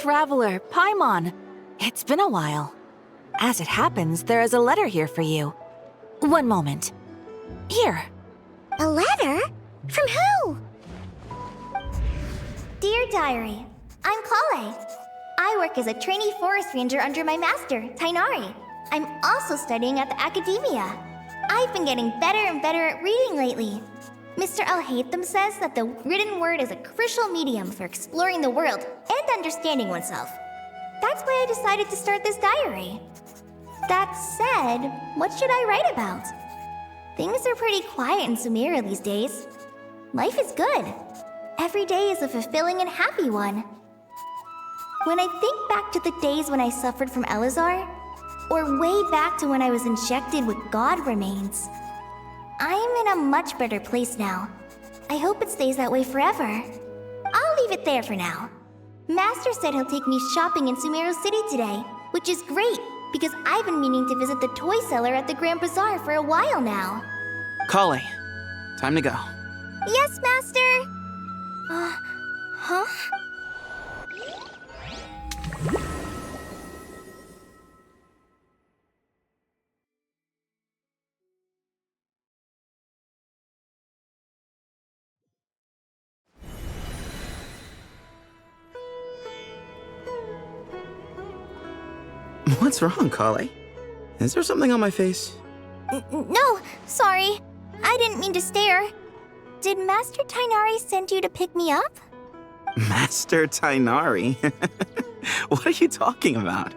Traveler, Paimon. It's been a while. As it happens, there is a letter here for you. One moment. Here. A letter? From who? Dear Diary, I'm Kale. I work as a trainee forest ranger under my master, Tighnari. I'm also studying at the academia. I've been getting better and better at reading lately. Mr. Al-Haytham says that the written word is a crucial medium for exploring the world and understanding oneself. That's why I decided to start this diary. That said, what should I write about? Things are pretty quiet in Sumeru these days. Life is good. Every day is a fulfilling and happy one. When I think back to the days when I suffered from Elazar, or way back to when I was injected with god remains, I am in a much better place now. I hope it stays that way forever. I'll leave it there for now. Master said he'll take me shopping in Sumeru City today, which is great, because I've been meaning to visit the toy seller at the Grand Bazaar for a while now. Kale, time to go. Yes, Master! Huh? What's wrong, Kale? Is there something on my face? No, sorry. I didn't mean to stare. Did Master Tighnari send you to pick me up? Master Tighnari? What are you talking about?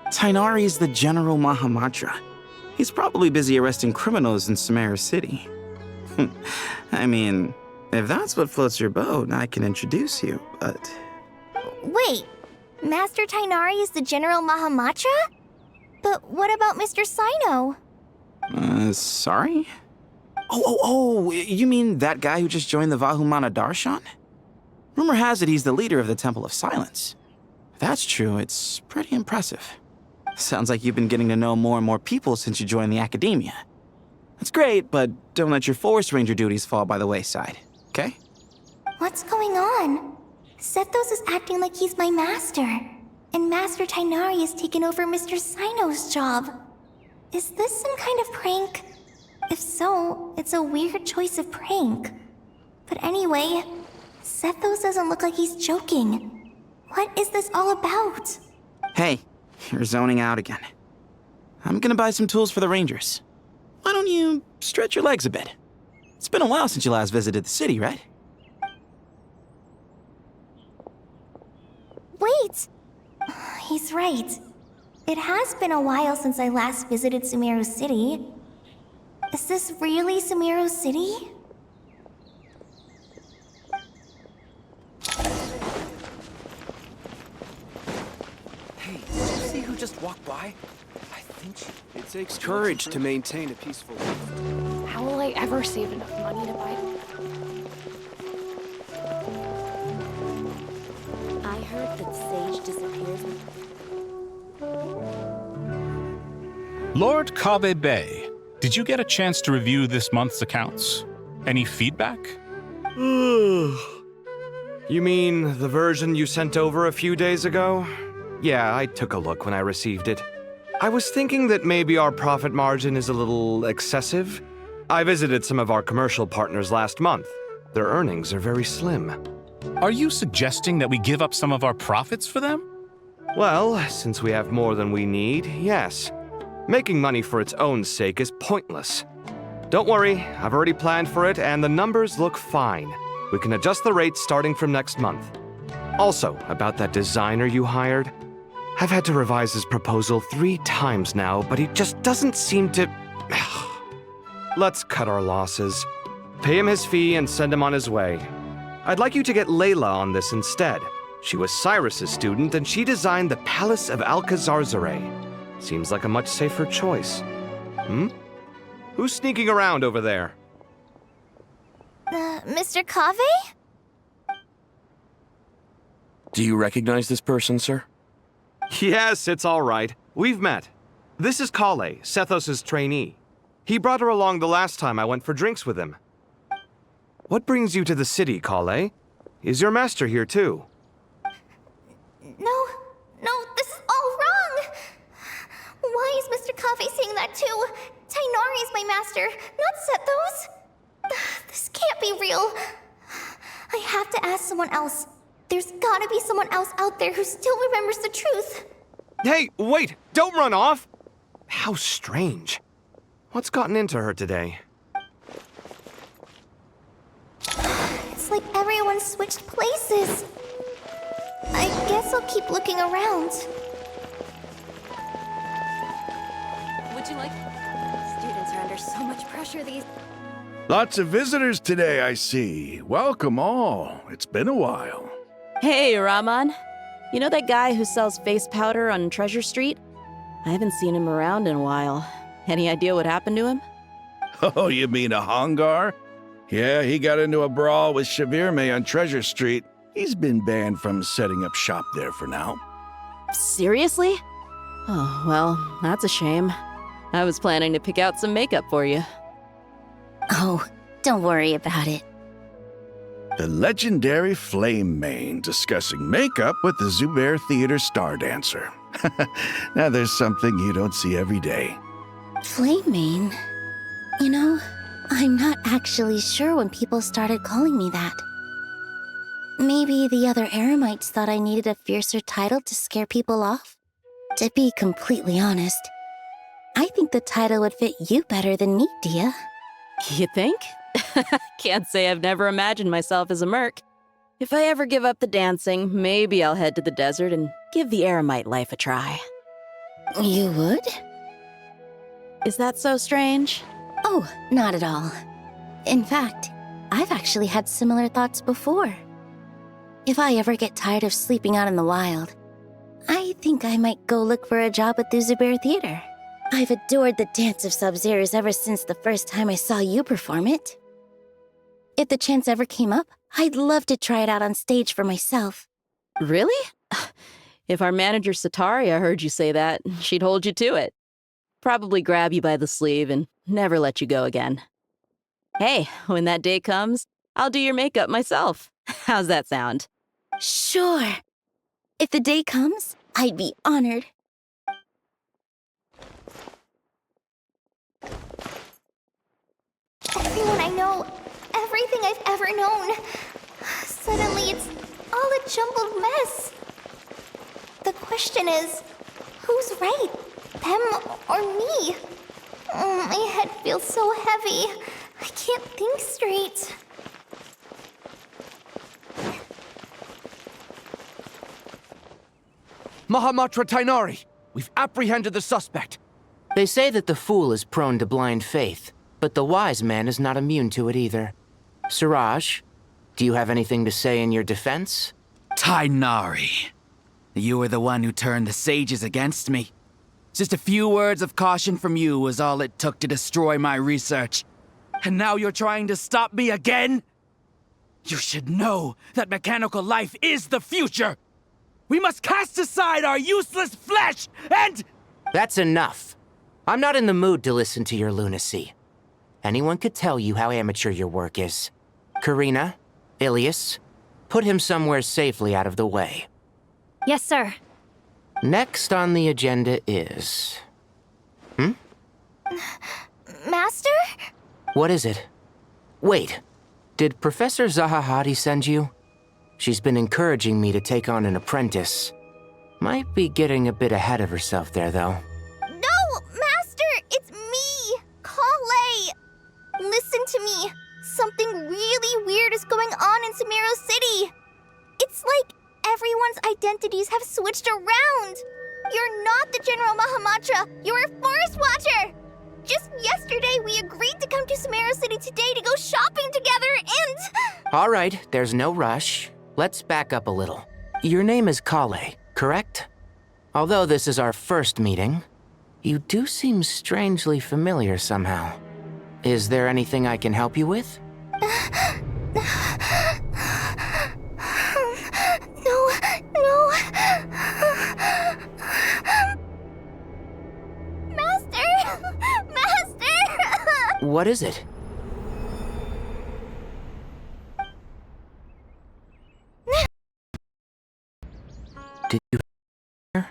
Tighnari is the General Mahamatra. He's probably busy arresting criminals in Sumeru City. I mean, if that's what floats your boat, I can introduce you, but... Wait, Master Tighnari is the General Mahamatra? But what about Mr. Sino? Sorry? Oh, you mean that guy who just joined the Vahumana Darshan? Rumor has it he's the leader of the Temple of Silence. If that's true, it's pretty impressive. Sounds like you've been getting to know more and more people since you joined the academia. That's great, but don't let your forest ranger duties fall by the wayside, okay? What's going on? Sethos is acting like he's my master, and Master Tighnari has taken over Mr. Sino's job. Is this some kind of prank? If so, it's a weird choice of prank. But anyway, Sethos doesn't look like he's joking. What is this all about? Hey, you're zoning out again. I'm gonna buy some tools for the rangers. Why don't you stretch your legs a bit? It's been a while since you last visited the city, right? Wait! He's right. It has been a while since I last visited Sumeru City. Is this really Sumeru City? Hey, did you see who just walked by? I think it takes courage to maintain a peaceful life. How will I ever save enough money to buy them? I heard that Sage disappears. Lord Kabe Bay, did you get a chance to review this month's accounts? Any feedback? You mean the version you sent over a few days ago? Yeah, I took a look when I received it. I was thinking that maybe our profit margin is a little excessive. I visited some of our commercial partners last month. Their earnings are very slim. Are you suggesting that we give up some of our profits for them? Well, since we have more than we need, yes. Making money for its own sake is pointless. Don't worry, I've already planned for it and the numbers look fine. We can adjust the rates starting from next month. Also, about that designer you hired, I've had to revise his proposal 3 times now, but he just doesn't seem to... Let's cut our losses. Pay him his fee and send him on his way. I'd like you to get Layla on this instead. She was Cyrus's student and she designed the Palace of Alcazarzare. Seems like a much safer choice. Who's sneaking around over there? Mr. Kave? Do you recognize this person, sir? Yes, it's all right. We've met. This is Kale, Sethos' trainee. He brought her along the last time I went for drinks with him. What brings you to the city, Kale? Is your master here too? No, this is all wrong! Why is Mr. Cafe saying that too? Tighnari is my master, not Sethos. This can't be real. I have to ask someone else. There's gotta be someone else out there who still remembers the truth. Hey, wait! Don't run off! How strange. What's gotten into her today? It's like everyone switched places. I guess I'll keep looking around. Would you like... Students are under so much pressure these... Lots of visitors today, I see. Welcome all. It's been a while. Hey, Rahman. You know that guy who sells face powder on Treasure Street? I haven't seen him around in a while. Any idea what happened to him? Oh, you mean a Hongar? Yeah, he got into a brawl with Shavirme on Treasure Street. He's been banned from setting up shop there for now. Seriously? Oh, well, that's a shame. I was planning to pick out some makeup for you. Oh, don't worry about it. The legendary Flame Mane discussing makeup with the Zubair Theater star dancer. Now there's something you don't see every day. Flame Mane? You know, I'm not actually sure when people started calling me that. Maybe the other Eremites thought I needed a fiercer title to scare people off? To be completely honest, I think the title would fit you better than me, Dia. You think? Can't say I've never imagined myself as a merc. If I ever give up the dancing, maybe I'll head to the desert and give the Eremite life a try. You would? Is that so strange? Oh, not at all. In fact, I've actually had similar thoughts before. If I ever get tired of sleeping out in the wild, I think I might go look for a job at the Zubair Theater. I've adored the dance of Sub-Zeros ever since the first time I saw you perform it. If the chance ever came up, I'd love to try it out on stage for myself. Really? If our manager Sataria heard you say that, she'd hold you to it. Probably grab you by the sleeve and never let you go again. Hey, when that day comes, I'll do your makeup myself. How's that sound? Sure. If the day comes, I'd be honored. Everyone I know, everything I've ever known. Suddenly it's all a jumbled mess. The question is, who's right? Them or me? My head feels so heavy. I can't think straight. Mahamatra Tighnari! We've apprehended the suspect. They say that the fool is prone to blind faith, but the wise man is not immune to it either. Suraj, do you have anything to say in your defense? Tighnari, you were the one who turned the sages against me. Just a few words of caution from you was all it took to destroy my research. And now you're trying to stop me again? You should know that mechanical life is the future! We must cast aside our useless flesh and— That's enough. I'm not in the mood to listen to your lunacy. Anyone could tell you how amateur your work is. Karina, Ilias, put him somewhere safely out of the way. Yes, sir. Next on the agenda is... Master? What is it? Wait, did Professor Zahahadi send you? She's been encouraging me to take on an apprentice. Might be getting a bit ahead of herself there, though. No, Master! It's me! Kale! Listen to me. Something really weird is going on in Sumeru City. It's like everyone's identities have switched around. You're not the General Mahamatra. You're a Forest Watcher. Just yesterday, we agreed to come to Sumeru City today to go shopping together and... All right, there's no rush. Let's back up a little. Your name is Kale, correct? Although this is our first meeting, you do seem strangely familiar somehow. Is there anything I can help you with? No. Master! What is it? Did you hear?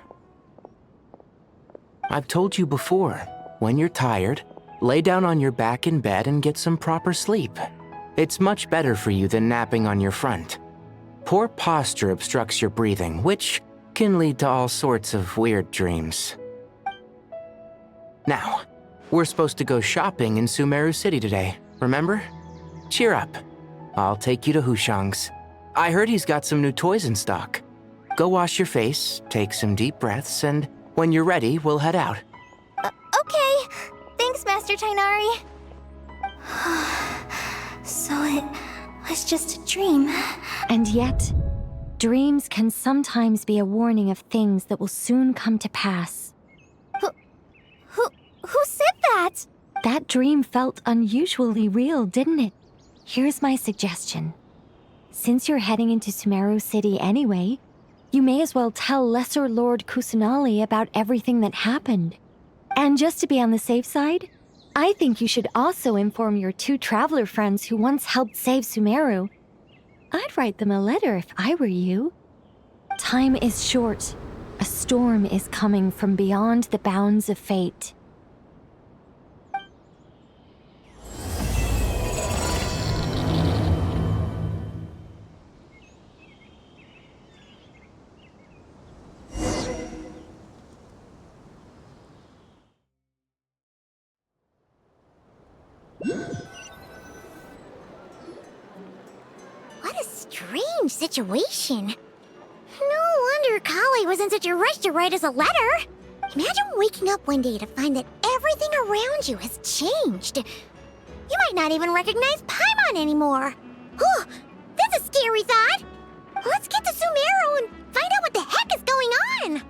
I've told you before, when you're tired, lay down on your back in bed and get some proper sleep. It's much better for you than napping on your front. Poor posture obstructs your breathing, which can lead to all sorts of weird dreams. Now, we're supposed to go shopping in Sumeru City today, remember? Cheer up. I'll take you to Hushang's. I heard he's got some new toys in stock. Go wash your face, take some deep breaths, and when you're ready, we'll head out. Okay. Thanks, Master Tighnari. So it was just a dream. And yet, dreams can sometimes be a warning of things that will soon come to pass. Who said that? That dream felt unusually real, didn't it? Here's my suggestion. Since you're heading into Sumeru City anyway, you may as well tell Lesser Lord Kusanali about everything that happened. And just to be on the safe side, I think you should also inform your 2 traveler friends who once helped save Sumeru. I'd write them a letter if I were you. Time is short. A storm is coming from beyond the bounds of fate. What a strange situation. No wonder Kale was in such a rush to write us a letter. Imagine waking up one day to find that everything around you has changed. You might not even recognize Paimon anymore. Oh, that's a scary thought. Let's get to Sumeru and find out what the heck is going on.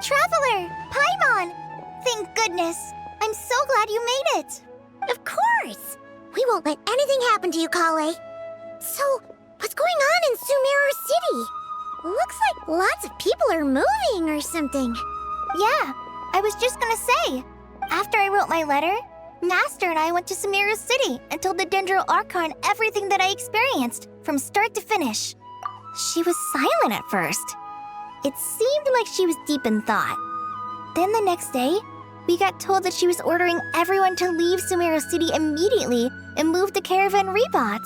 Traveler! Paimon! Thank goodness! I'm so glad you made it! Of course! We won't let anything happen to you, Kale. So, what's going on in Sumeru City? Looks like lots of people are moving or something. Yeah, I was just gonna say. After I wrote my letter, Master and I went to Sumeru City and told the Dendro Archon everything that I experienced, from start to finish. She was silent at first. It seemed like she was deep in thought. Then the next day, we got told that she was ordering everyone to leave Sumeru City immediately and move to Caravan Ribat.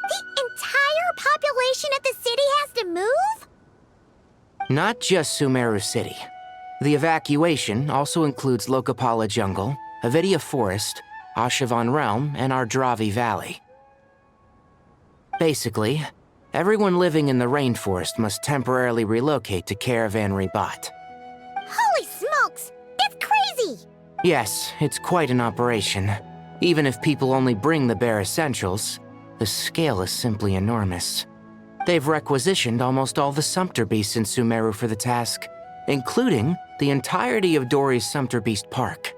The entire population of the city has to move? Not just Sumeru City. The evacuation also includes Lokapala Jungle, Avidia Forest, Ashavan Realm, and Ardravi Valley. Basically, everyone living in the rainforest must temporarily relocate to Caravan Ribat. Holy smokes! That's crazy! Yes, it's quite an operation. Even if people only bring the bare essentials, the scale is simply enormous. They've requisitioned almost all the Sumpter Beasts in Sumeru for the task, including the entirety of Dori's Sumpter Beast Park.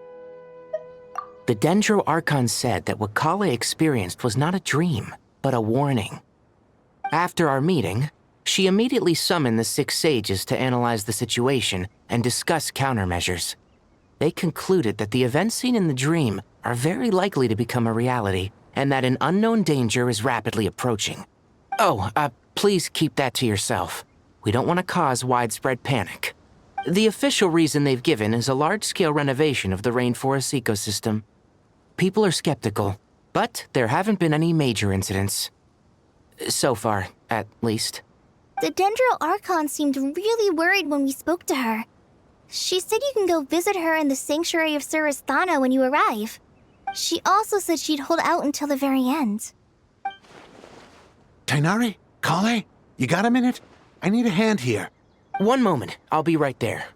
The Dendro Archon said that what Kale experienced was not a dream, but a warning. After our meeting, she immediately summoned the 6 sages to analyze the situation and discuss countermeasures. They concluded that the events seen in the dream are very likely to become a reality, and that an unknown danger is rapidly approaching. Oh, please keep that to yourself. We don't want to cause widespread panic. The official reason they've given is a large-scale renovation of the rainforest ecosystem. People are skeptical, but there haven't been any major incidents. So far, at least. The Dendro Archon seemed really worried when we spoke to her. She said you can go visit her in the Sanctuary of Surasthana when you arrive. She also said she'd hold out until the very end. Tighnari? Kale? You got a minute? I need a hand here. One moment, I'll be right there.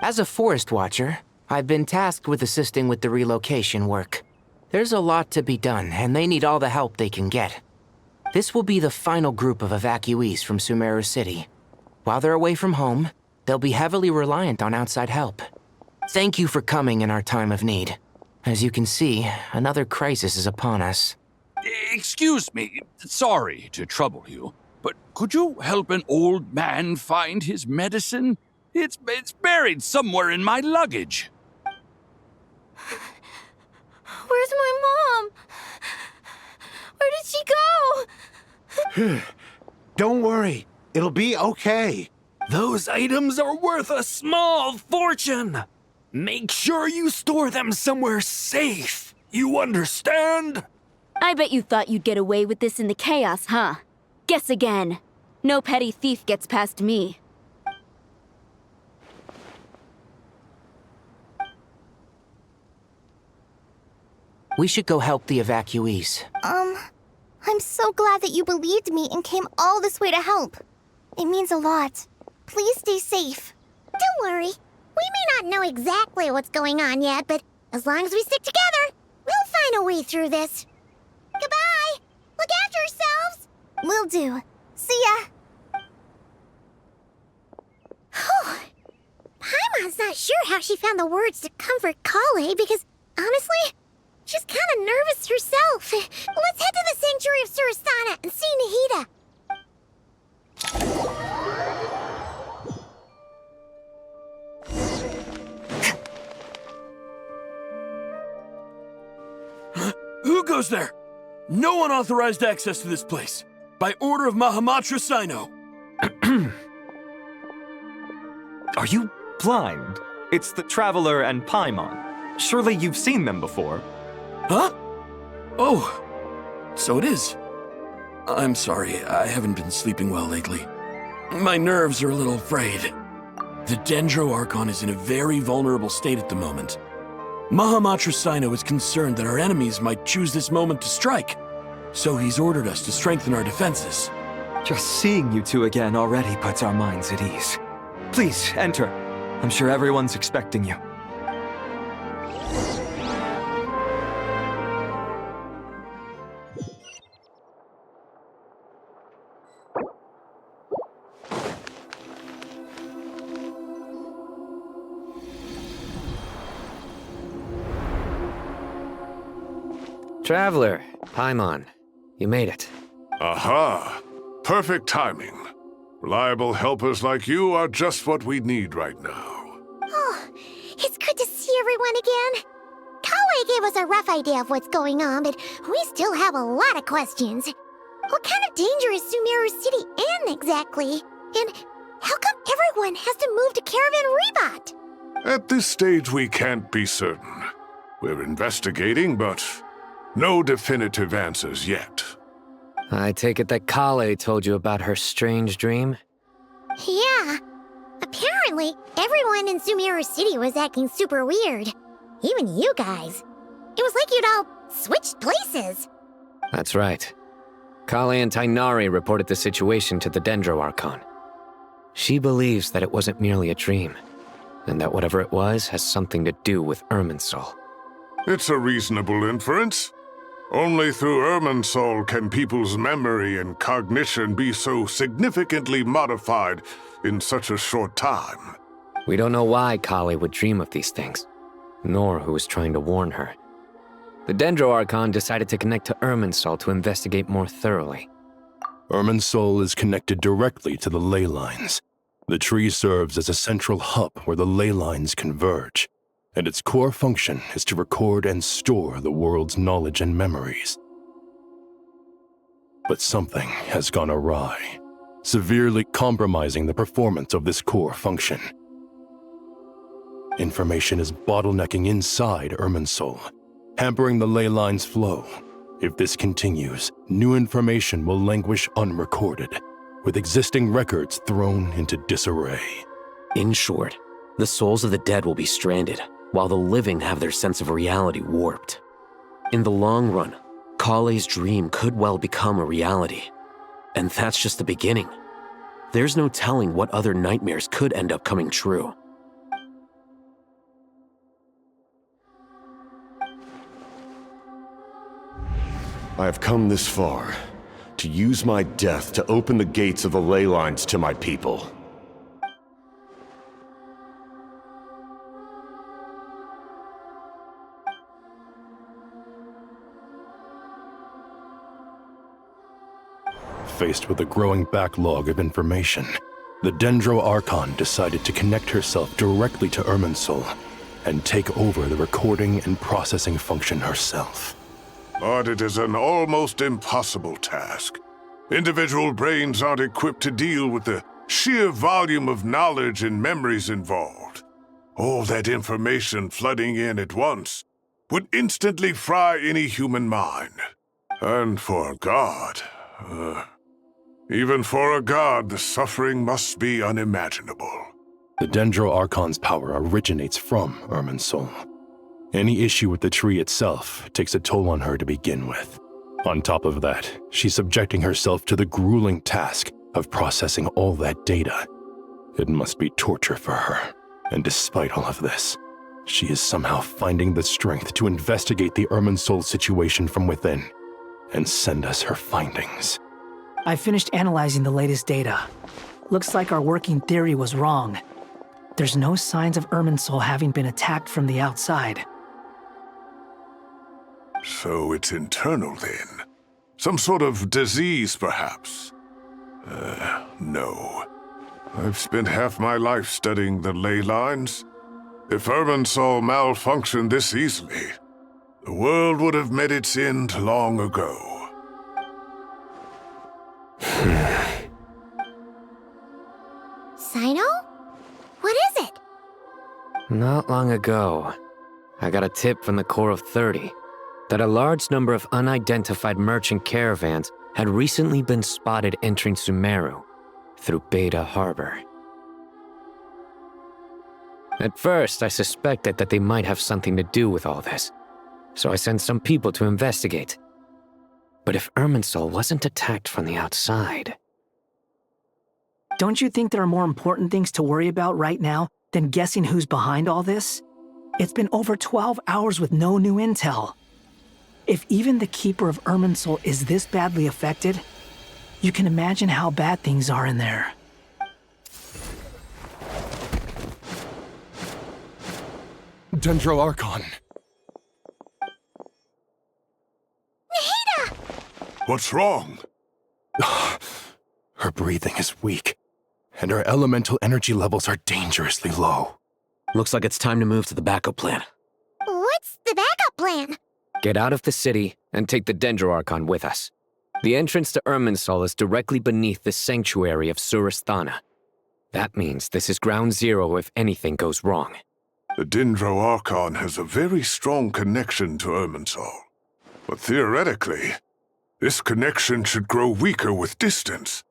As a forest watcher, I've been tasked with assisting with the relocation work. There's a lot to be done, and they need all the help they can get. This will be the final group of evacuees from Sumeru City. While they're away from home, they'll be heavily reliant on outside help. Thank you for coming in our time of need. As you can see, another crisis is upon us. Excuse me, sorry to trouble you, but could you help an old man find his medicine? It's buried somewhere in my luggage. Where's my mom? Where did she go? Don't worry. It'll be okay. Those items are worth a small fortune. Make sure you store them somewhere safe. You understand? I bet you thought you'd get away with this in the chaos, huh? Guess again. No petty thief gets past me. We should go help the evacuees. I'm so glad that you believed me and came all this way to help. It means a lot. Please stay safe. Don't worry. We may not know exactly what's going on yet, but as long as we stick together, we'll find a way through this. Goodbye! Look after yourselves! Will do. See ya! Paimon's not sure how she found the words to comfort Kale because, honestly, she's kind of nervous herself. Let's head to the Sanctuary of Surasthana and see Nahida. Who goes there? No unauthorized access to this place. By order of Mahamatra Sino. Are you blind? It's the Traveler and Paimon. Surely you've seen them before. Huh? Oh, so it is. I'm sorry, I haven't been sleeping well lately. My nerves are a little frayed. The Dendro Archon is in a very vulnerable state at the moment. Mahamatra Sino is concerned that our enemies might choose this moment to strike, so he's ordered us to strengthen our defenses. Just seeing you two again already puts our minds at ease. Please, enter. I'm sure everyone's expecting you. Traveler, Paimon, you made it. Aha! Perfect timing. Reliable helpers like you are just what we need right now. Oh, it's good to see everyone again. Kale gave us a rough idea of what's going on, but we still have a lot of questions. What kind of danger is Sumeru City in exactly? And how come everyone has to move to Caravan Ribat? At this stage, we can't be certain. We're investigating, but no definitive answers yet. I take it that Kale told you about her strange dream? Yeah. Apparently, everyone in Sumeru City was acting super weird. Even you guys. It was like you'd all switched places. That's right. Kale and Tighnari reported the situation to the Dendro Archon. She believes that it wasn't merely a dream, and that whatever it was has something to do with Irminsul. It's a reasonable inference. Only through Irminsul can people's memory and cognition be so significantly modified in such a short time. We don't know why Kale would dream of these things, nor who was trying to warn her. The Dendro Archon decided to connect to Irminsul to investigate more thoroughly. Irminsul is connected directly to the ley lines. The tree serves as a central hub where the ley lines converge, and its core function is to record and store the world's knowledge and memories. But something has gone awry, severely compromising the performance of this core function. Information is bottlenecking inside Irminsul, hampering the ley line's flow. If this continues, new information will languish unrecorded, with existing records thrown into disarray. In short, the souls of the dead will be stranded, while the living have their sense of reality warped. In the long run, Kale's dream could well become a reality. And that's just the beginning. There's no telling what other nightmares could end up coming true. I have come this far, to use my death to open the gates of the ley lines to my people. Faced with a growing backlog of information, the Dendro Archon decided to connect herself directly to Irminsul and take over the recording and processing function herself. But it is an almost impossible task. Individual brains aren't equipped to deal with the sheer volume of knowledge and memories involved. All that information flooding in at once would instantly fry any human mind. And for a god, even for a god, the suffering must be unimaginable. The Dendro Archon's power originates from Irminsul. Any issue with the tree itself takes a toll on her to begin with. On top of that, she's subjecting herself to the grueling task of processing all that data. It must be torture for her. And despite all of this, she is somehow finding the strength to investigate the Irminsul situation from within and send us her findings. I finished analyzing the latest data. Looks like our working theory was wrong. There's no signs of Irminsul having been attacked from the outside. So it's internal then? Some sort of disease, perhaps? No. I've spent half my life studying the ley lines. If Irminsul malfunctioned this easily, the world would have met its end long ago. Sino? What is it? Not long ago, I got a tip from the Corps of 30 that a large number of unidentified merchant caravans had recently been spotted entering Sumeru through Beta Harbor. At first, I suspected that they might have something to do with all this, so I sent some people to investigate. But if Irminsul wasn't attacked from the outside... Don't you think there are more important things to worry about right now than guessing who's behind all this? It's been over 12 hours with no new intel. If even the Keeper of Irminsul is this badly affected, you can imagine how bad things are in there. Dendro Archon. Nahida! What's wrong? Her breathing is weak, and her elemental energy levels are dangerously low. Looks like it's time to move to the backup plan. What's the backup plan? Get out of the city and take the Dendro Archon with us. The entrance to Irminsul is directly beneath the sanctuary of Surasthana. That means this is ground zero if anything goes wrong. The Dendro Archon has a very strong connection to Irminsul. But theoretically, this connection should grow weaker with distance.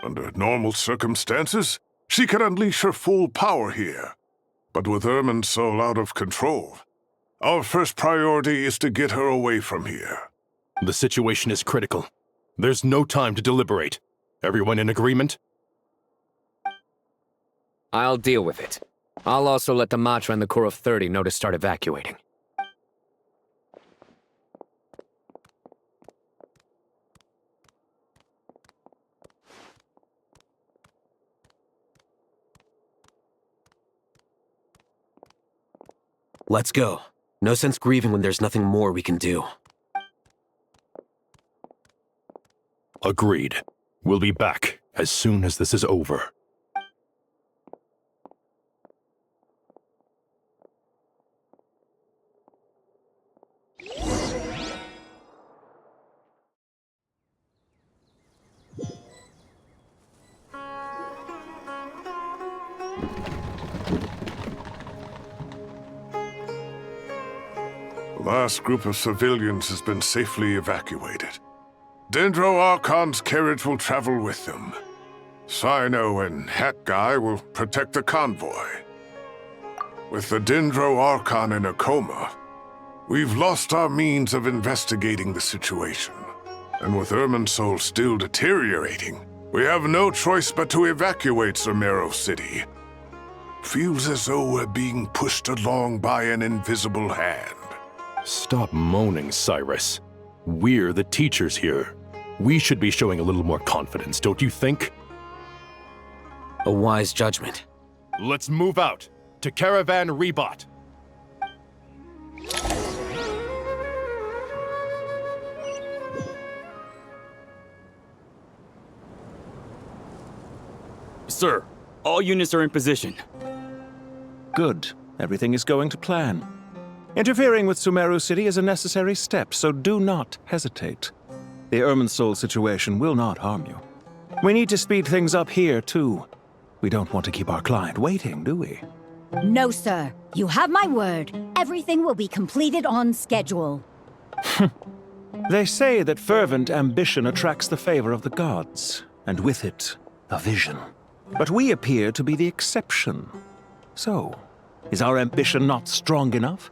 Under normal circumstances, she can unleash her full power here. But with Irminsul out of control, our first priority is to get her away from here. The situation is critical. There's no time to deliberate. Everyone in agreement? I'll deal with it. I'll also let the Matra and the Corps of 30 know to start evacuating. Let's go. No sense grieving when there's nothing more we can do. Agreed. We'll be back as soon as this is over. The last group of civilians has been safely evacuated. Dendro Archon's carriage will travel with them. Sino and Hat Guy will protect the convoy. With the Dendro Archon in a coma, we've lost our means of investigating the situation. And with Irminsul still deteriorating, we have no choice but to evacuate Sumeru City. Feels as though we're being pushed along by an invisible hand. Stop moaning, Cyrus. We're the teachers here. We should be showing a little more confidence, don't you think? A wise judgment. Let's move out to Caravan Ribat. Sir, all units are in position. Good. Everything is going to plan. Interfering with Sumeru City is a necessary step, so do not hesitate. The Irminsul situation will not harm you. We need to speed things up here, too. We don't want to keep our client waiting, do we? No, sir. You have my word. Everything will be completed on schedule. They say that fervent ambition attracts the favor of the gods, and with it, a vision. But we appear to be the exception. So, is our ambition not strong enough?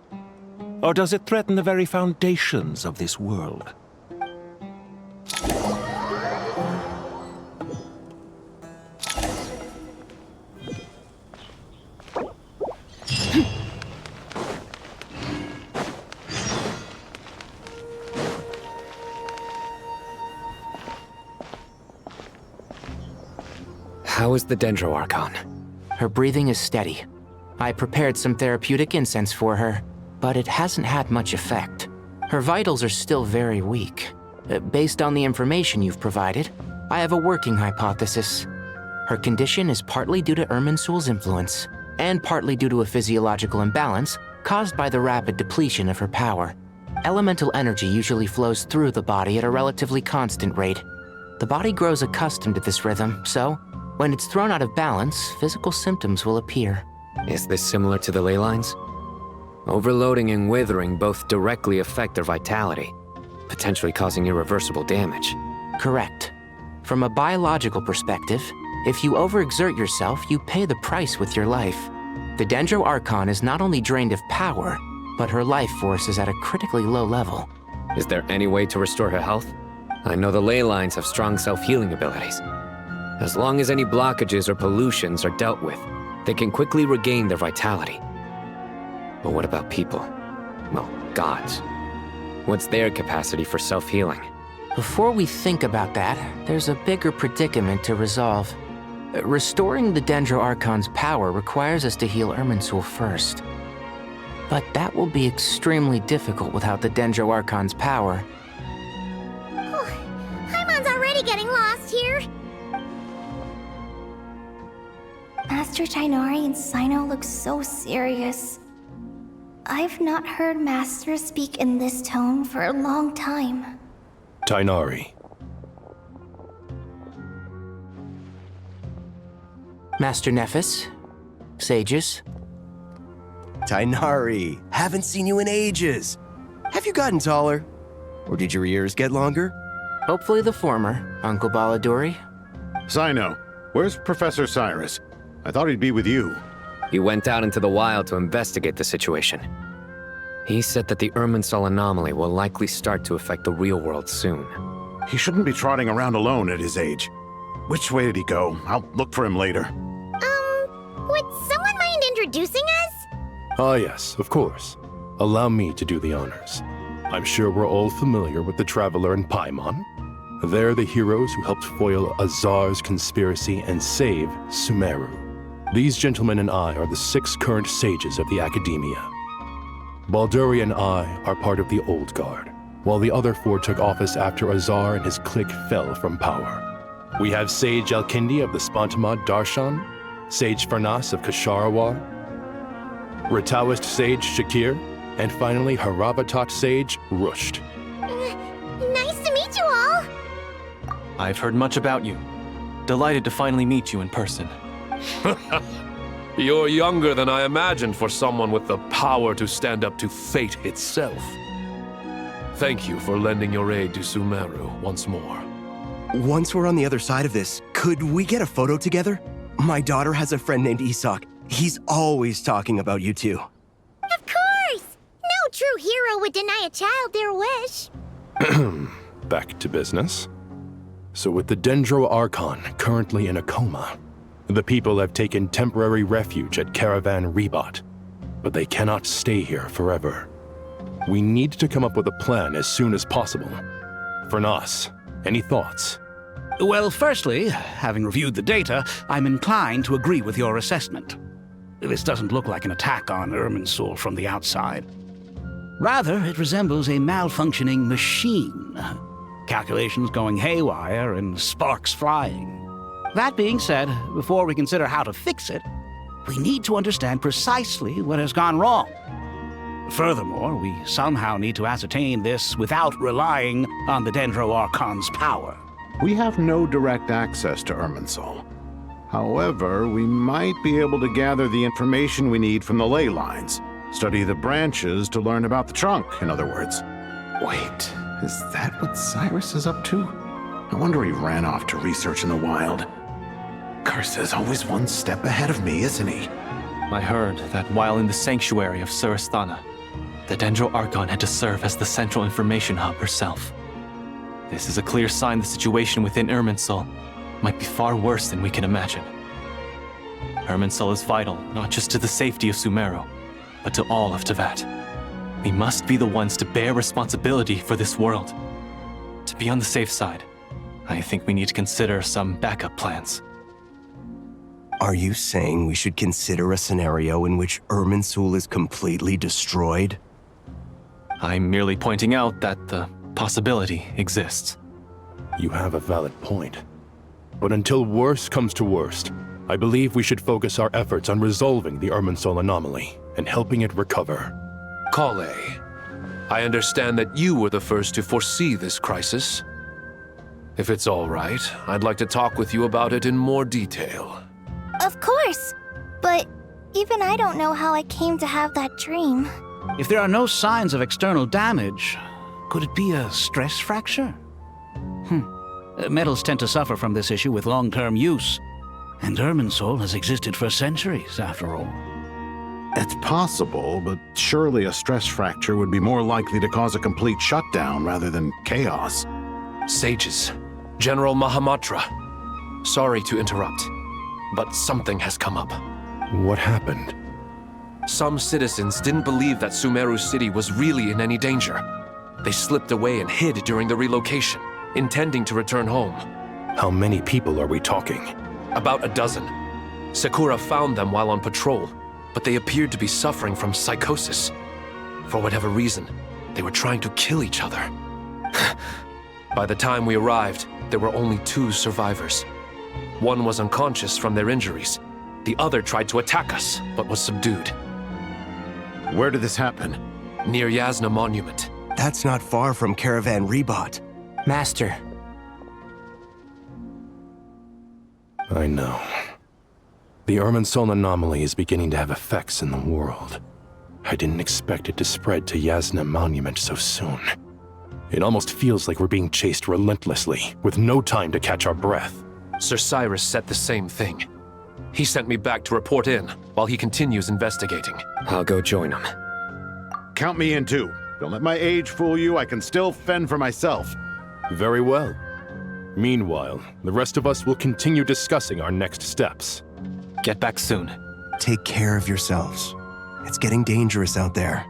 Or does it threaten the very foundations of this world? How is the Dendro Archon? Her breathing is steady. I prepared some therapeutic incense for her, but it hasn't had much effect. Her vitals are still very weak. Based on the information you've provided, I have a working hypothesis. Her condition is partly due to Irminsul's influence, and partly due to a physiological imbalance caused by the rapid depletion of her power. Elemental energy usually flows through the body at a relatively constant rate. The body grows accustomed to this rhythm, so when it's thrown out of balance, physical symptoms will appear. Is this similar to the ley lines? Overloading and withering both directly affect their vitality, potentially causing irreversible damage. Correct. From a biological perspective, if you overexert yourself, you pay the price with your life. The Dendro Archon is not only drained of power, but her life force is at a critically low level. Is there any way to restore her health? I know the ley lines have strong self-healing abilities. As long as any blockages or pollutions are dealt with, they can quickly regain their vitality. But what about people? Well, gods. What's their capacity for self-healing? Before we think about that, there's a bigger predicament to resolve. Restoring the Dendro Archon's power requires us to heal Irminsul first. But that will be extremely difficult without the Dendro Archon's power. Paimon's already getting lost here. Master Tighnari and Sino look so serious. I've not heard Master speak in this tone for a long time. Tighnari. Master Nephis? Sages? Tighnari, haven't seen you in ages. Have you gotten taller? Or did your ears get longer? Hopefully the former, Uncle Baladuri. Sino, where's Professor Cyrus? I thought he'd be with you. He went out into the wild to investigate the situation. He said that the Irminsul anomaly will likely start to affect the real world soon. He shouldn't be trotting around alone at his age. Which way did he go? I'll look for him later. Would someone mind introducing us? Ah yes, of course. Allow me to do the honors. I'm sure we're all familiar with the Traveler and Paimon. They're the heroes who helped foil Azar's conspiracy and save Sumeru. These gentlemen and I are the 6 current sages of the Academia. Balduri and I are part of the Old Guard, while the other 4 took office after Azar and his clique fell from power. We have Sage Elkindi of the Spontamad Darshan, Sage Farnas of Kasharawar, Rataoist Sage Shakir, and finally Haravatat Sage Rusht. Nice to meet you all. I've heard much about you. Delighted to finally meet you in person. You're younger than I imagined for someone with the power to stand up to fate itself. Thank you for lending your aid to Sumeru once more. Once we're on the other side of this, could we get a photo together? My daughter has a friend named Isak. He's always talking about you two. Of course! No true hero would deny a child their wish. Back to business. So with the Dendro Archon currently in a coma, the people have taken temporary refuge at Caravan Ribat, but they cannot stay here forever. We need to come up with a plan as soon as possible. Farnas, any thoughts? Well, firstly, having reviewed the data, I'm inclined to agree with your assessment. This doesn't look like an attack on Irminsul from the outside. Rather, it resembles a malfunctioning machine. Calculations going haywire and sparks flying. That being said, before we consider how to fix it, we need to understand precisely what has gone wrong. Furthermore, we somehow need to ascertain this without relying on the Dendro Archon's power. We have no direct access to Irminsul. However, we might be able to gather the information we need from the ley lines. Study the branches to learn about the trunk, in other words. Wait, is that what Cyrus is up to? No wonder he ran off to research in the wild. Curse always one step ahead of me, isn't he? I heard that while in the sanctuary of Surasthana, the Dendro Archon had to serve as the central information hub herself. This is a clear sign the situation within Irminsul might be far worse than we can imagine. Irminsul is vital not just to the safety of Sumeru, but to all of Teyvat. We must be the ones to bear responsibility for this world. To be on the safe side, I think we need to consider some backup plans. Are you saying we should consider a scenario in which Irminsul is completely destroyed? I'm merely pointing out that the possibility exists. You have a valid point. But until worst comes to worst, I believe we should focus our efforts on resolving the Irminsul anomaly and helping it recover. Kale, I understand that you were the first to foresee this crisis. If it's all right, I'd like to talk with you about it in more detail. Of course, but even I don't know how I came to have that dream. If there are no signs of external damage, could it be a stress fracture? Metals tend to suffer from this issue with long-term use, and Irminsul has existed for centuries, after all. It's possible, but surely a stress fracture would be more likely to cause a complete shutdown rather than chaos. Sages, General Mahamatra, sorry to interrupt, but something has come up. What happened? Some citizens didn't believe that Sumeru City was really in any danger. They slipped away and hid during the relocation, intending to return home. How many people are we talking? About a dozen. Sakura found them while on patrol, but they appeared to be suffering from psychosis. For whatever reason, they were trying to kill each other. By the time we arrived, there were only 2 survivors. One was unconscious from their injuries. The other tried to attack us, but was subdued. Where did this happen? Near Yasna Monument. That's not far from Caravan Ribat. Master. I know. The Irminsul anomaly is beginning to have effects in the world. I didn't expect it to spread to Yasna Monument so soon. It almost feels like we're being chased relentlessly, with no time to catch our breath. Sir Cyrus said the same thing. He sent me back to report in, while he continues investigating. I'll go join him. Count me in too. Don't let my age fool you, I can still fend for myself. Very well. Meanwhile, the rest of us will continue discussing our next steps. Get back soon. Take care of yourselves. It's getting dangerous out there.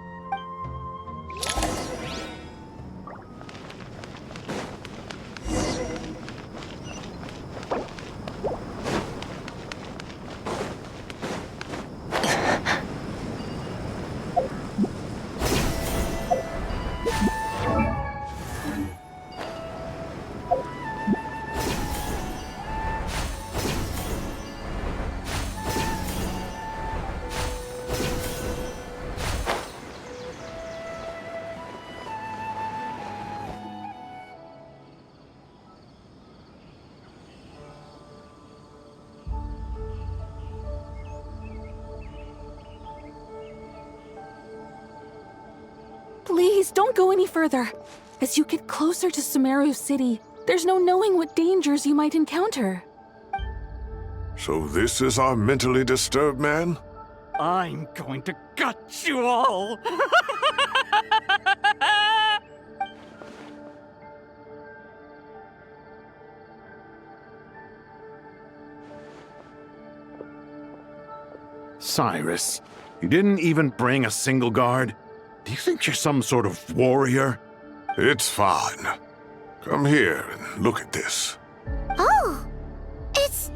Please, don't go any further. As you get closer to Sumeru City, there's no knowing what dangers you might encounter. So this is our mentally disturbed man? I'm going to gut you all! Cyrus, you didn't even bring a single guard? Do you think you're some sort of warrior? It's fine. Come here and look at this. Oh, it's...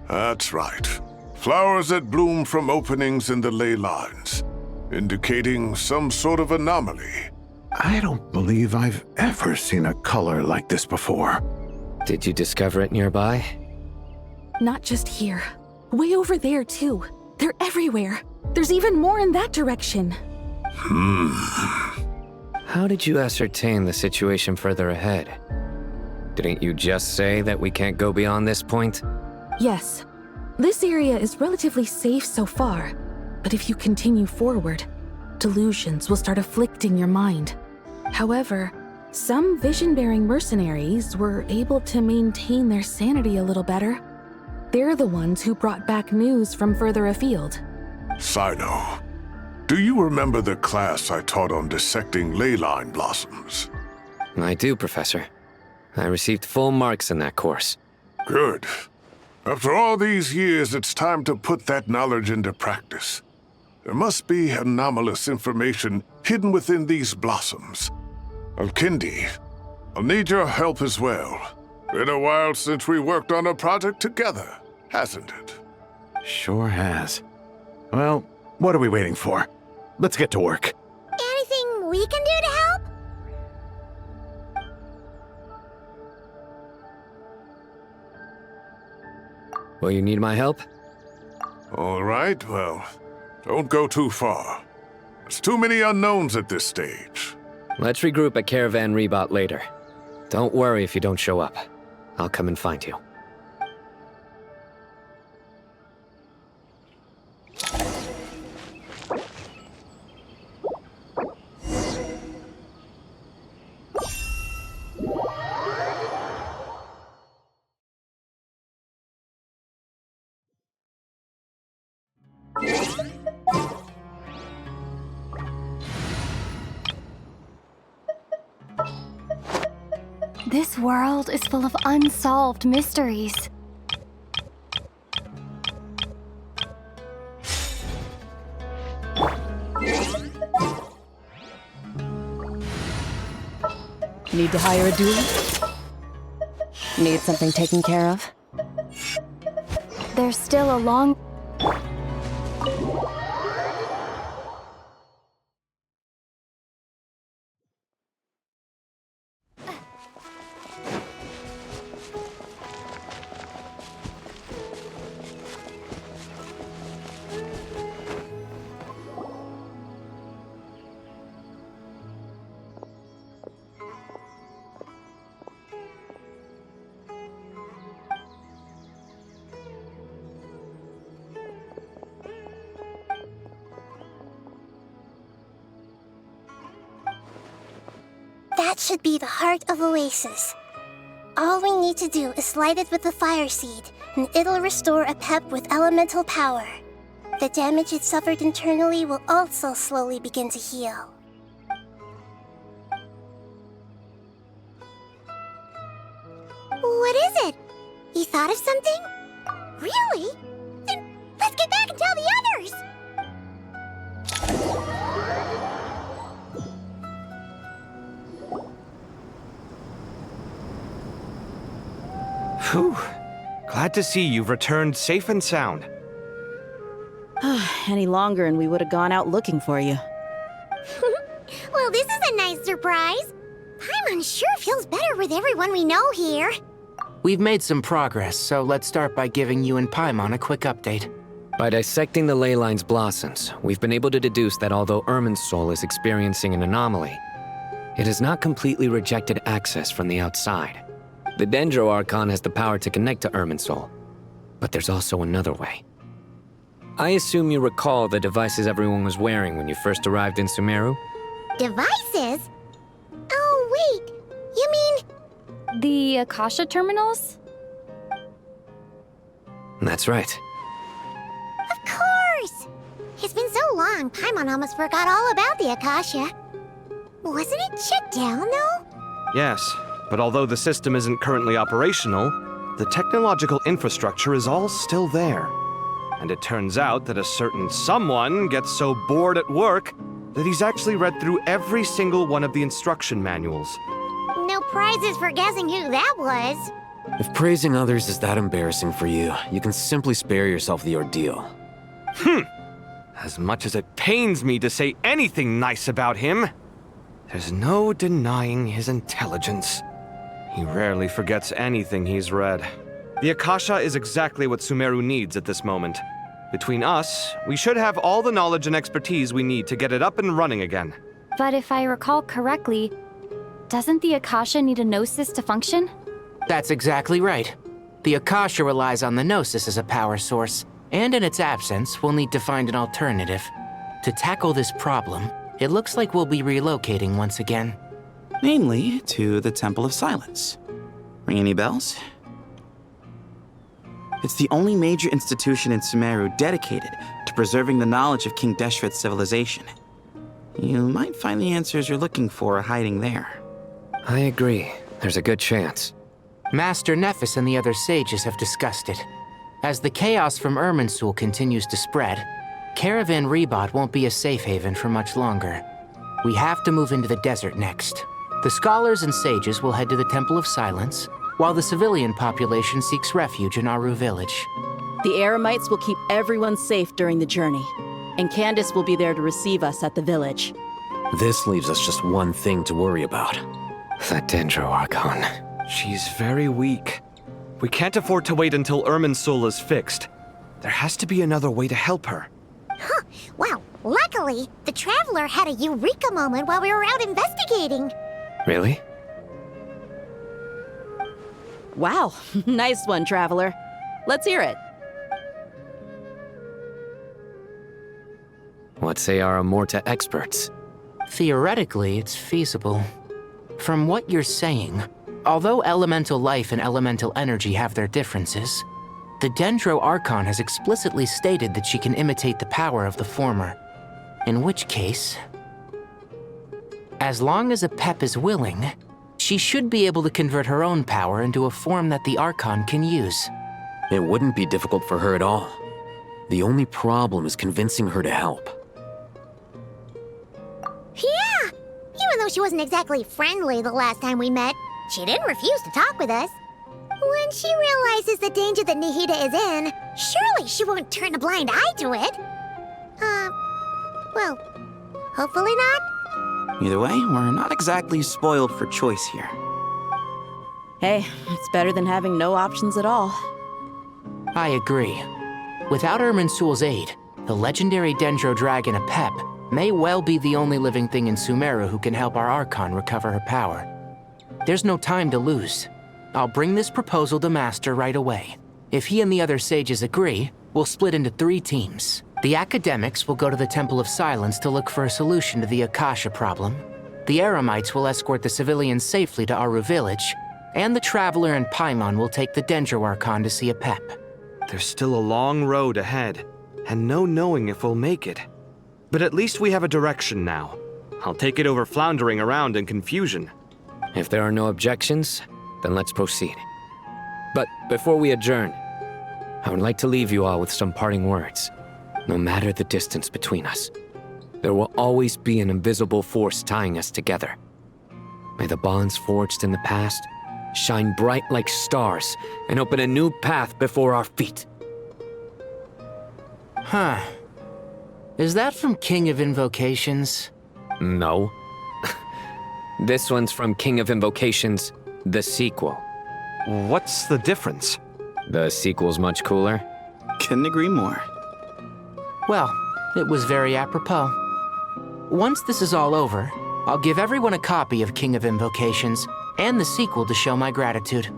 That's right. Flowers that bloom from openings in the ley lines, indicating some sort of anomaly. I don't believe I've ever seen a color like this before. Did you discover it nearby? Not just here. Way over there, too. They're everywhere. There's even more in that direction. How did you ascertain the situation further ahead? Didn't you just say that we can't go beyond this point? Yes. This area is relatively safe so far, but if you continue forward, delusions will start afflicting your mind. However, some vision-bearing mercenaries were able to maintain their sanity a little better. They're the ones who brought back news from further afield. Sino, do you remember the class I taught on dissecting leyline blossoms? I do, Professor. I received full marks in that course. Good. After all these years, it's time to put that knowledge into practice. There must be anomalous information hidden within these blossoms. Alkindi, I'll need your help as well. Been a while since we worked on a project together, hasn't it? Sure has. Well, what are we waiting for? Let's get to work. Anything we can do to help? Will you need my help? All right, well, don't go too far. There's too many unknowns at this stage. Let's regroup at Caravan Ribat later. Don't worry if you don't show up. I'll come and find you. This world is full of unsolved mysteries. Need to hire a duelist? Need something taken care of? There's still a long... That should be the heart of Oasis. All we need to do is light it with the fire seed, and it'll restore Apep with elemental power. The damage it suffered internally will also slowly begin to heal. What is it? You thought of something? Really? Then let's get back and tell the others! Whew. Glad to see you've returned safe and sound. Any longer and we would have gone out looking for you. Well, this is a nice surprise. Paimon sure feels better with everyone we know here. We've made some progress, so let's start by giving you and Paimon a quick update. By dissecting the ley line's blossoms, we've been able to deduce that although Irminsul is experiencing an anomaly, it has not completely rejected access from the outside. The Dendro Archon has the power to connect to Irminsul, but there's also another way. I assume you recall the devices everyone was wearing when you first arrived in Sumeru? Devices? Oh, wait. You mean... The Akasha terminals? That's right. Of course! It's been so long, Paimon almost forgot all about the Akasha. Wasn't it shut down, though? Yes, but although the system isn't currently operational, the technological infrastructure is all still there. And it turns out that a certain someone gets so bored at work that he's actually read through every single one of the instruction manuals. No prizes for guessing who that was. If praising others is that embarrassing for you, you can simply spare yourself the ordeal. As much as it pains me to say anything nice about him, there's no denying his intelligence. He rarely forgets anything he's read. The Akasha is exactly what Sumeru needs at this moment. Between us, we should have all the knowledge and expertise we need to get it up and running again. But if I recall correctly, doesn't the Akasha need a Gnosis to function? That's exactly right. The Akasha relies on the Gnosis as a power source, and in its absence, we'll need to find an alternative. To tackle this problem, it looks like we'll be relocating once again. Namely, to the Temple of Silence. Ring any bells? It's the only major institution in Sumeru dedicated to preserving the knowledge of King Deshret's civilization. You might find the answers you're looking for hiding there. I agree. There's a good chance. Master Nephis and the other sages have discussed it. As the chaos from Irminsul continues to spread, Caravan Ribat won't be a safe haven for much longer. We have to move into the desert next. The scholars and sages will head to the Temple of Silence, while the civilian population seeks refuge in Aru village. The Eremites will keep everyone safe during the journey, and Candace will be there to receive us at the village. This leaves us just one thing to worry about. The Dendro Archon. She's very weak. We can't afford to wait until Irminsul is fixed. There has to be another way to help her. Huh. Wow. Luckily, the Traveler had a eureka moment while we were out investigating. Really? Wow, nice one, Traveler. Let's hear it. What say our Amorta experts? Theoretically, it's feasible. From what you're saying, although elemental life and elemental energy have their differences, the Dendro Archon has explicitly stated that she can imitate the power of the former. In which case, as long as Apep is willing, she should be able to convert her own power into a form that the Archon can use. It wouldn't be difficult for her at all. The only problem is convincing her to help. Yeah! Even though she wasn't exactly friendly the last time we met, she didn't refuse to talk with us. When she realizes the danger that Nahida is in, surely she won't turn a blind eye to it. Well, hopefully not. Either way, we're not exactly spoiled for choice here. Hey, it's better than having no options at all. I agree. Without Irminsul's aid, the legendary Dendro dragon Apep may well be the only living thing in Sumeru who can help our Archon recover her power. There's no time to lose. I'll bring this proposal to Master right away. If he and the other sages agree, we'll split into 3 teams. The academics will go to the Temple of Silence to look for a solution to the Akasha problem. The Eremites will escort the civilians safely to Aru village, and the Traveler and Paimon will take the Dendro Archon to see Apep. There's still a long road ahead, and no knowing if we'll make it. But at least we have a direction now. I'll take it over floundering around in confusion. If there are no objections, then let's proceed. But before we adjourn, I would like to leave you all with some parting words. No matter the distance between us, there will always be an invisible force tying us together. May the bonds forged in the past shine bright like stars and open a new path before our feet. Huh. Is that from King of Invocations? No. This one's from King of Invocations, the sequel. What's the difference? The sequel's much cooler. Couldn't agree more. Well, it was very apropos. Once this is all over, I'll give everyone a copy of King of Invocations and the sequel to show my gratitude.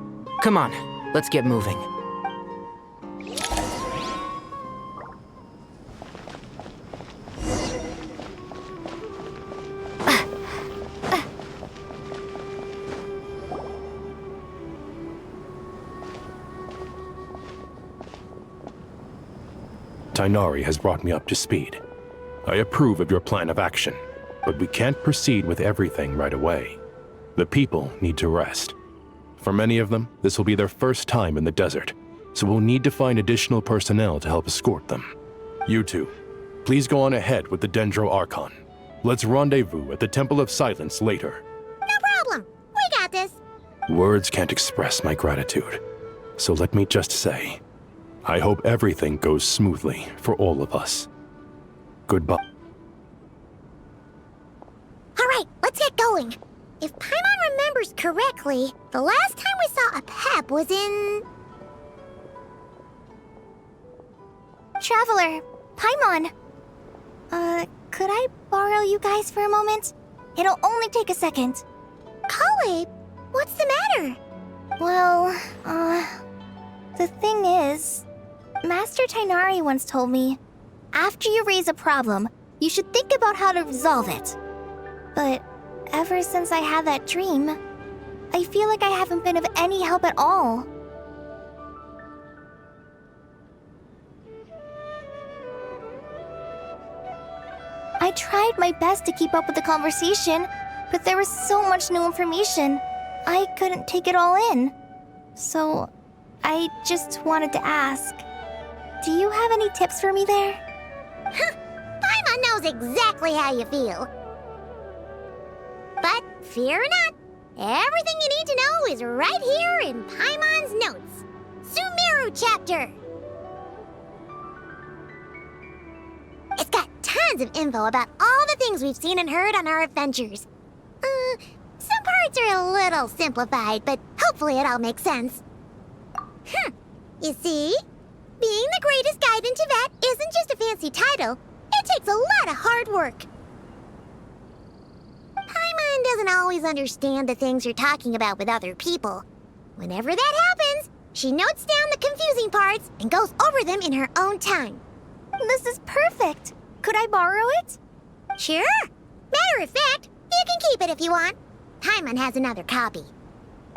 Come on, let's get moving. Tighnari has brought me up to speed. I approve of your plan of action, but we can't proceed with everything right away. The people need to rest. For many of them, this will be their first time in the desert, so we'll need to find additional personnel to help escort them. You two, please go on ahead with the Dendro Archon. Let's rendezvous at the Temple of Silence later. No problem. We got this. Words can't express my gratitude, so let me just say, I hope everything goes smoothly for all of us. Goodbye. All right, let's get going. If Paimon remembers correctly, the last time we saw Apep was in... traveler, Paimon. Could I borrow you guys for a moment? It'll only take a second. Kale, what's the matter? Well, the thing is, Master Tighnari once told me, after you raise a problem, you should think about how to resolve it. But ever since I had that dream, I feel like I haven't been of any help at all. I tried my best to keep up with the conversation, but there was so much new information, I couldn't take it all in. So, I just wanted to ask, do you have any tips for me there? Paimon knows exactly how you feel. But fear not, everything you need to know is right here in Paimon's notes. Sumeru chapter. It's got tons of info about all the things we've seen and heard on our adventures. Some parts are a little simplified, but hopefully it all makes sense. You see? Being the greatest guide in Tibet isn't just a fancy title. It takes a lot of hard work. Paimon doesn't always understand the things you're talking about with other people. Whenever that happens, she notes down the confusing parts and goes over them in her own time. This is perfect. Could I borrow it? Sure. Matter of fact, you can keep it if you want. Paimon has another copy.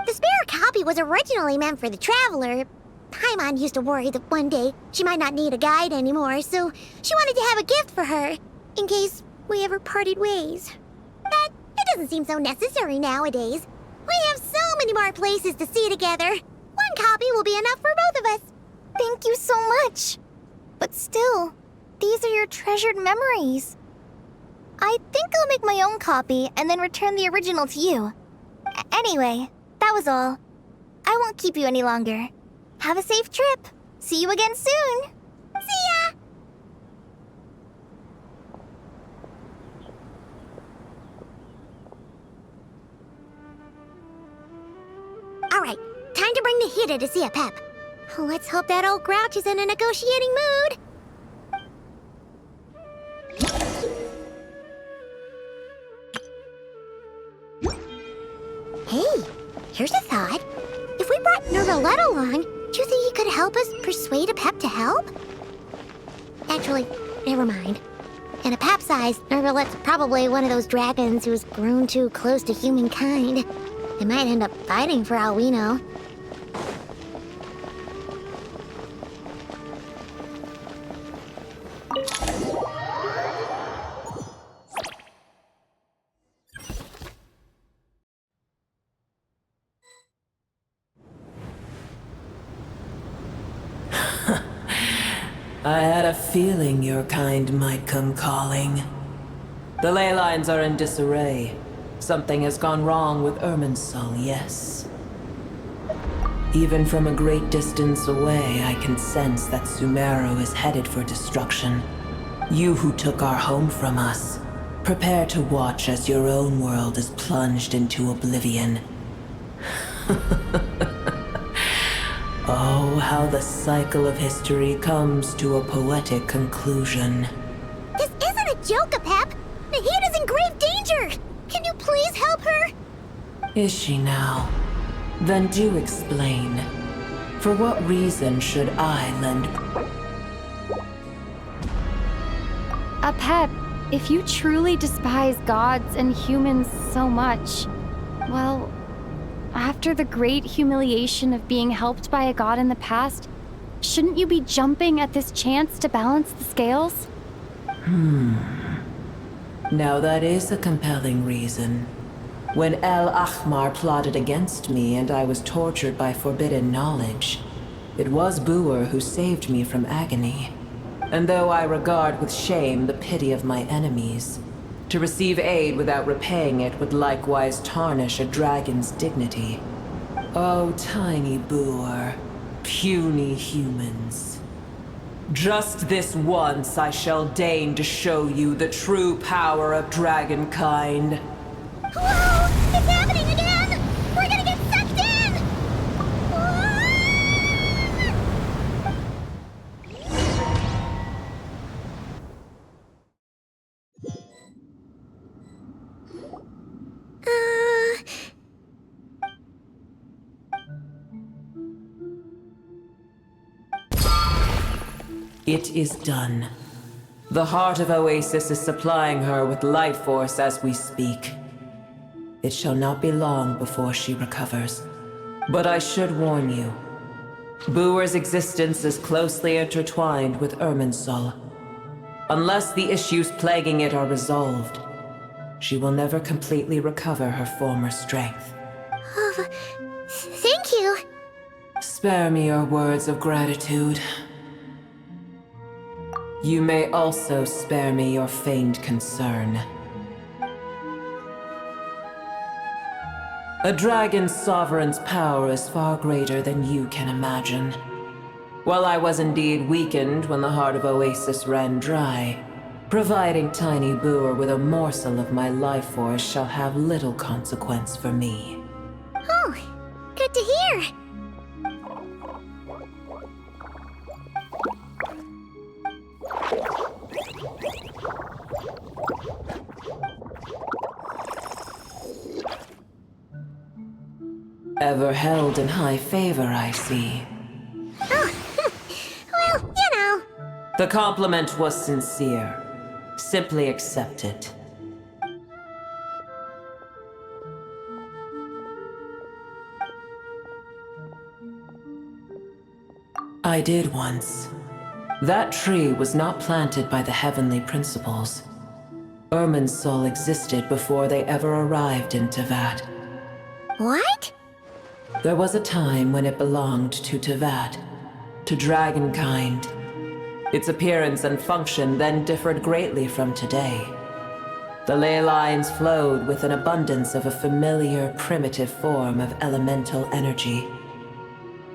The spare copy was originally meant for the traveler. Paimon used to worry that one day she might not need a guide anymore, so she wanted to have a gift for her, in case we ever parted ways. But it doesn't seem so necessary nowadays. We have so many more places to see together. One copy will be enough for both of us. Thank you so much. But still, these are your treasured memories. I think I'll make my own copy and then return the original to you. Anyway, that was all. I won't keep you any longer. Have a safe trip. See you again soon. See ya! Alright, time to bring the heater to see Apep. Let's hope that old grouch is in a negotiating mood. Hey, here's a thought. If we brought Nervalet along, do you think he could help us persuade Apep to help? Actually, never mind. In Apep's eyes, Nervalet's probably one of those dragons who's grown too close to humankind. They might end up fighting for all we know. I had a feeling your kind might come calling. The ley lines are in disarray. Something has gone wrong with Irminsul, yes. Even from a great distance away, I can sense that Sumeru is headed for destruction. You who took our home from us, prepare to watch as your own world is plunged into oblivion. Oh, how the cycle of history comes to a poetic conclusion. This isn't a joke, Apep! Nahida's in grave danger! Can you please help her? Is she now? Then do explain. For what reason should I lend... Apep, if you truly despise gods and humans so much, well, after the great humiliation of being helped by a god in the past, shouldn't you be jumping at this chance to balance the scales? Now that is a compelling reason. When El Ahmar plotted against me and I was tortured by forbidden knowledge, it was Buer who saved me from agony. And though I regard with shame the pity of my enemies, to receive aid without repaying it would likewise tarnish a dragon's dignity. Oh, tiny Buer, puny humans. Just this once I shall deign to show you the true power of dragonkind. Whoa! It's happening again! We're gonna get sucked in! It is done. The heart of Oasis is supplying her with life force as we speak. It shall not be long before she recovers. But I should warn you. Booer's existence is closely intertwined with Irminsul. Unless the issues plaguing it are resolved, she will never completely recover her former strength. Oh, thank you. Spare me your words of gratitude. You may also spare me your feigned concern. A dragon's sovereign's power is far greater than you can imagine. While I was indeed weakened when the heart of Oasis ran dry, providing tiny Booer with a morsel of my life force shall have little consequence for me. Oh, good to hear. Ever held in high favor, I see. Oh, well, you know. The compliment was sincere. Simply accept it. I did once. That tree was not planted by the heavenly principles. Irminsul existed before they ever arrived in Tevat. What? There was a time when it belonged to Tevat, to dragonkind. Its appearance and function then differed greatly from today. The ley lines flowed with an abundance of a familiar, primitive form of elemental energy.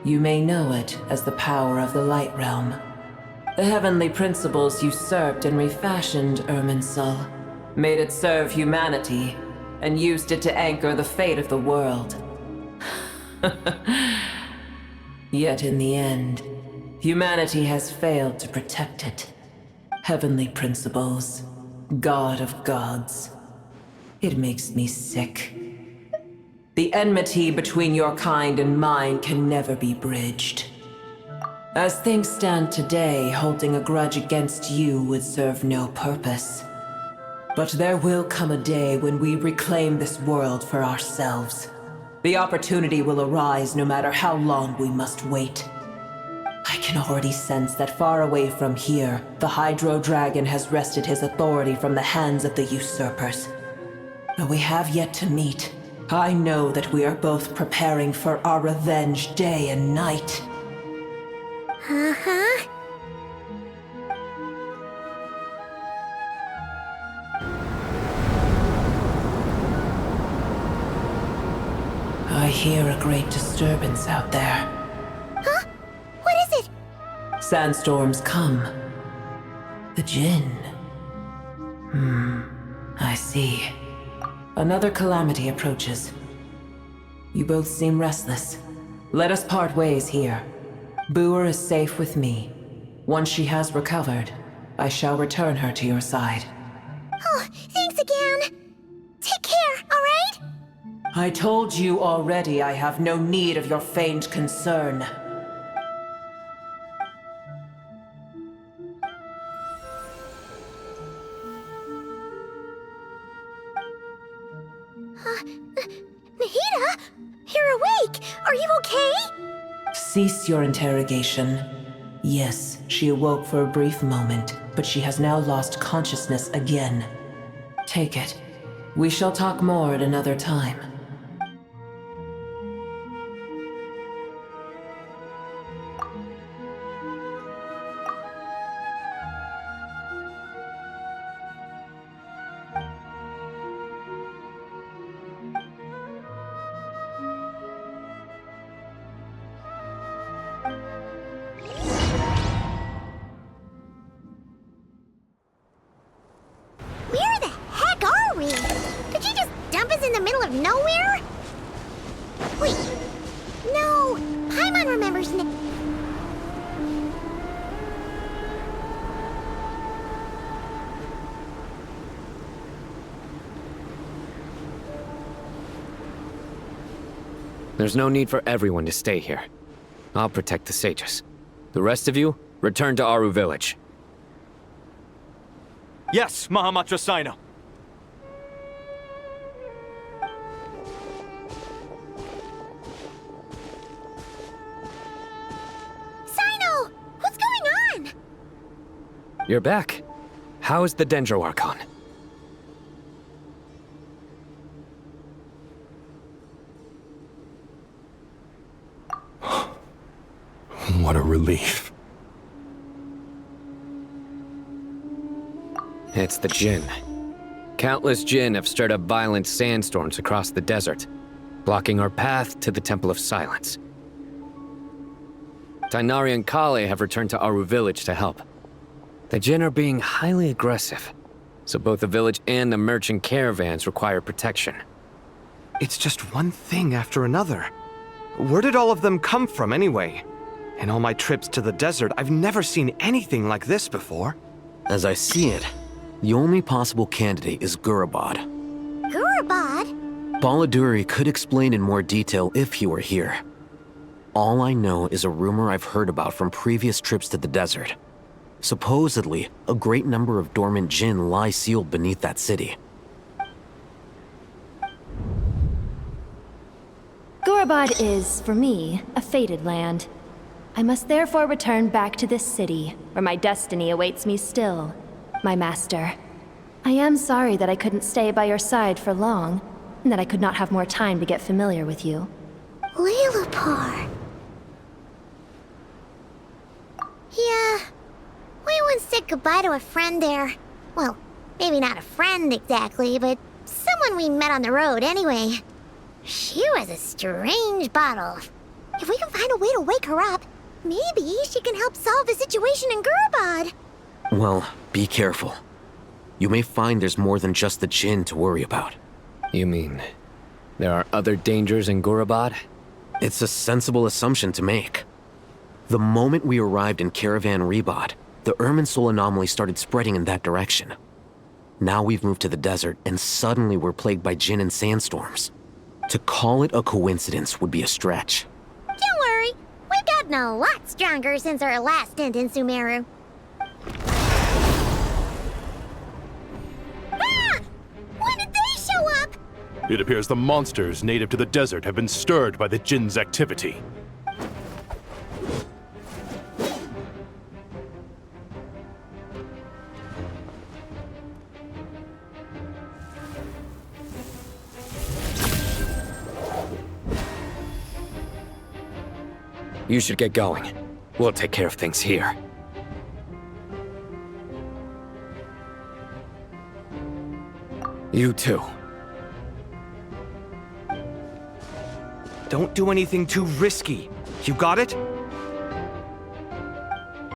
You may know it as the power of the Light Realm. The heavenly principles usurped and refashioned Irminsul, made it serve humanity, and used it to anchor the fate of the world. Yet in the end, humanity has failed to protect it. Heavenly principles, God of gods. It makes me sick. The enmity between your kind and mine can never be bridged. As things stand today, holding a grudge against you would serve no purpose. But there will come a day when we reclaim this world for ourselves. The opportunity will arise no matter how long we must wait. I can already sense that far away from here, the Hydro Dragon has wrested his authority from the hands of the usurpers. Though we have yet to meet, I know that we are both preparing for our revenge day and night. Uh-huh. I hear a great disturbance out there. Huh? What is it? Sandstorms come. The Jinn. I see. Another calamity approaches. You both seem restless. Let us part ways here. Booer is safe with me. Once she has recovered, I shall return her to your side. Oh, thanks again. Take care, all right? I told you already I have no need of your feigned concern. Nahida? You're awake! Are you okay? Cease your interrogation. Yes, she awoke for a brief moment, but she has now lost consciousness again. Take it. We shall talk more at another time. Where the heck are we? Did you just dump us in the middle of nowhere? Wait. No. Paimon remembers There's no need for everyone to stay here. I'll protect the sages. The rest of you, Return to Aru village. Yes, Mahamatra Sino. Sino! What's going on? You're back. How is the Dendro Archon? What a relief. It's the Jinn. Countless Jinn have stirred up violent sandstorms across the desert, blocking our path to the Temple of Silence. Tighnari and Kale have returned to Aru village to help. The Jinn are being highly aggressive, so both the village and the merchant caravans require protection. It's just one thing after another. Where did all of them come from anyway? In all my trips to the desert, I've never seen anything like this before. As I see it, the only possible candidate is Gurabad. Gurabad? Baladuri could explain in more detail if he were here. All I know is a rumor I've heard about from previous trips to the desert. Supposedly, a great number of dormant Jinn lie sealed beneath that city. Gurabad is, for me, a fated land. I must therefore return back to this city, where my destiny awaits me still, my master. I am sorry that I couldn't stay by your side for long, and that I could not have more time to get familiar with you. Lilapar. Yeah, we once said goodbye to a friend there. Well, maybe not a friend exactly, but someone we met on the road anyway. She was a strange bottle. If we can find a way to wake her up, maybe she can help solve the situation in Gurabad. Well, be careful. You may find there's more than just the Jinn to worry about. You mean, there are other dangers in Gurabad? It's a sensible assumption to make. The moment we arrived in Caravan Ribat, the Irminsul anomaly started spreading in that direction. Now we've moved to the desert, and suddenly we're plagued by Jinn and sandstorms. To call it a coincidence would be a stretch. Don't worry, we've gotten a lot stronger since our last stint in Sumeru. Ah! When did they show up? It appears the monsters native to the desert have been stirred by the Jinn's activity. You should get going. We'll take care of things here. You too. Don't do anything too risky. You got it?